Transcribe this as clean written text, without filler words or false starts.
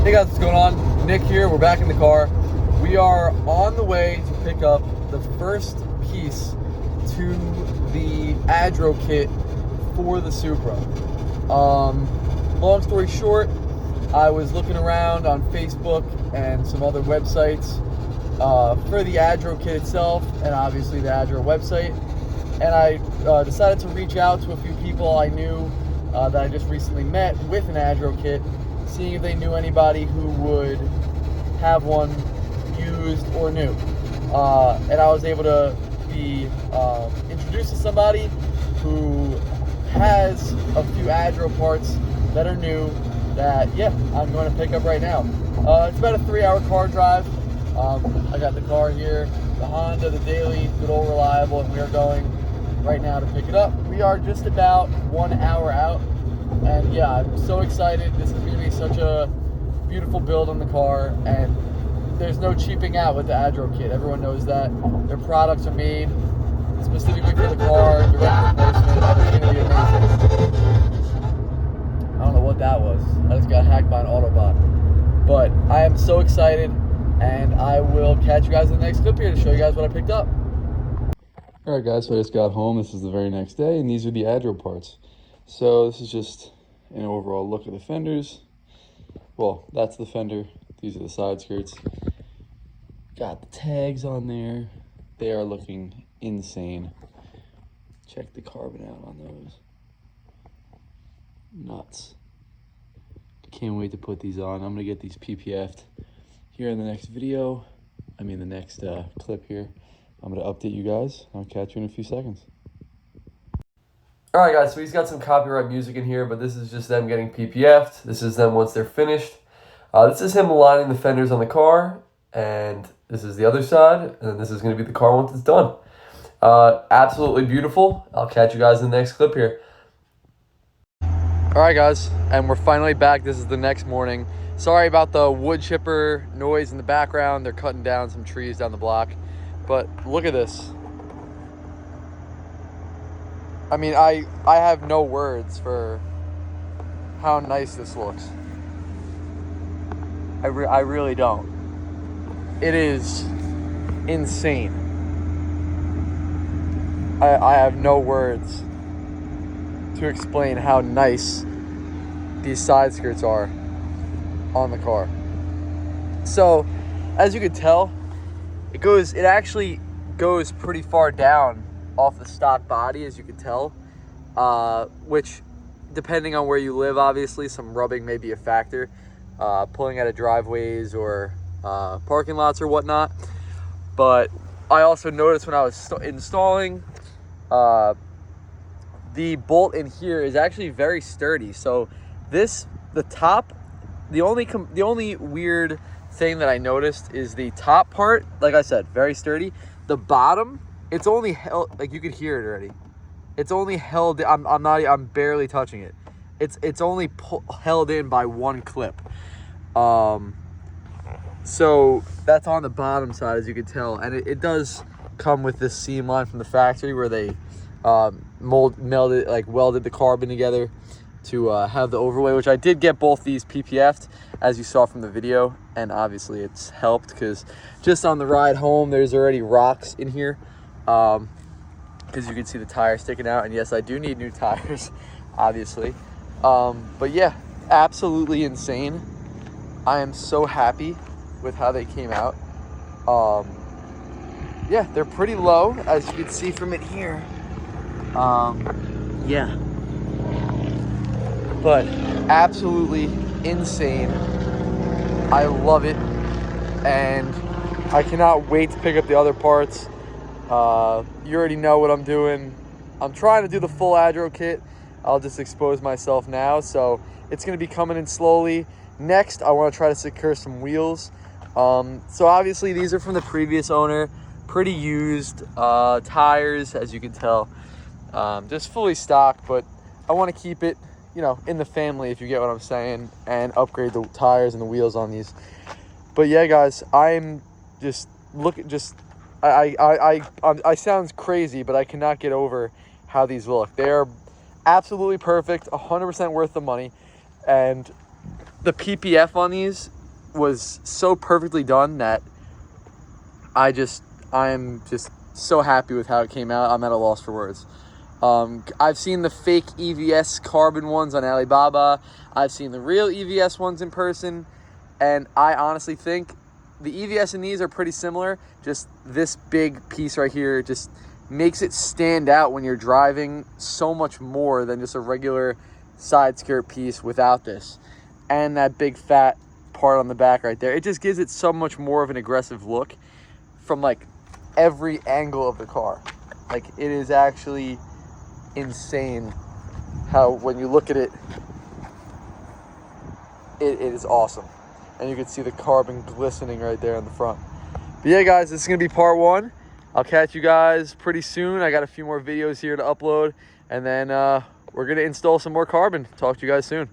Hey guys, what's going on? Nick here. We're back in the car. We are on the way to pick up the first piece to the Adro kit for the Supra. Long story short, I was looking around on Facebook and some other websites for the Adro kit itself, and obviously the Adro website. And I decided to reach out to a few people I knew that I just recently met with an Adro kit, seeing if they knew anybody who would have one used or new. And I was able to be introduced to somebody who has a few Adro parts that are new that, yeah, I'm going to pick up right now. It's about a 3-hour car drive. I got the car here, the Honda, the Daily, good old reliable, and we are going right now to pick it up. We are just about 1 hour out, and yeah, I'm so excited. This is going to be such a beautiful build on the car, and there's no cheaping out with the Adro kit. Everyone knows that. Their products are made specifically for the car, direct replacement, and it's going to be amazing. I don't know what that was. I just got hacked by an Autobot. But I am so excited, and I will catch you guys in the next clip here to show you guys what I picked up. Alright guys, so I just got home. This is the very next day, and these are the Adro parts. So this is just an overall look at the fenders. Well, that's the fender. These are the side skirts. Got the tags on there. They are looking insane. Check the carbon out on those. Nuts. Can't wait to put these on. I'm gonna get these PPF'd here in the next video. I mean the next clip here. I'm gonna update you guys. I'll catch you in a few seconds. All right, guys, so he's got some copyright music in here, but this is just them getting PPF'd. This is them once they're finished. This is him aligning the fenders on the car, and this is the other side, and then this is gonna be the car once it's done. Absolutely beautiful. I'll catch you guys in the next clip here. All right, guys, and we're finally back. This is the next morning. Sorry about the wood chipper noise in the background. They're cutting down some trees down the block, but look at this. I mean, I have no words for how nice this looks. I really don't. It is insane. I have no words to explain how nice these side skirts are on the car. So, as you can tell, it actually goes pretty far down off the stock body, as you can tell, which, depending on where you live, obviously some rubbing may be a factor, pulling out of driveways or parking lots or whatnot. But I also noticed when I was installing, the bolt in here is actually very sturdy. So the only weird thing that I noticed is the top part, like I said, very sturdy. The bottom, it's only held, like you could hear it already. It's only held, I'm barely touching it. It's only held in by one clip. So that's on the bottom side, as you can tell. And it does come with this seam line from the factory where they welded the carbon together to have the overlay, which I did get both these PPF'd, as you saw from the video, and obviously it's helped because just on the ride home there's already rocks in here, because you can see the tires sticking out, and yes, I do need new tires, obviously. But yeah, absolutely insane. I am so happy with how they came out. Yeah, they're pretty low, as you can see from it here. Yeah, but absolutely insane. I love it, and I cannot wait to pick up the other parts. You already know what I'm doing. I'm trying to do the full Adro kit. I'll just expose myself now, so it's going to be coming in slowly. Next, I want to try to secure some wheels. So obviously these are from the previous owner, pretty used tires, as you can tell. Just fully stocked, but I want to keep it, you know, in the family, if you get what I'm saying, and upgrade the tires and the wheels on these. But yeah, guys, I'm just I sound crazy, but I cannot get over how these look. They're absolutely perfect, 100% worth the money, and the PPF on these was so perfectly done that I am just so happy with how it came out. I'm at a loss for words. I've seen the fake EVS carbon ones on Alibaba. I've seen the real EVS ones in person, and I honestly think the EVS in these are pretty similar. Just this big piece right here just makes it stand out when you're driving so much more than just a regular side skirt piece without this. And that big fat part on the back right there, it just gives it so much more of an aggressive look from like every angle of the car. Like, it is actually insane how when you look at it, it is awesome. And you can see the carbon glistening right there in the front. But yeah, guys, this is gonna be part 1. I'll catch you guys pretty soon. I got a few more videos here to upload, and then we're gonna install some more carbon. Talk to you guys soon.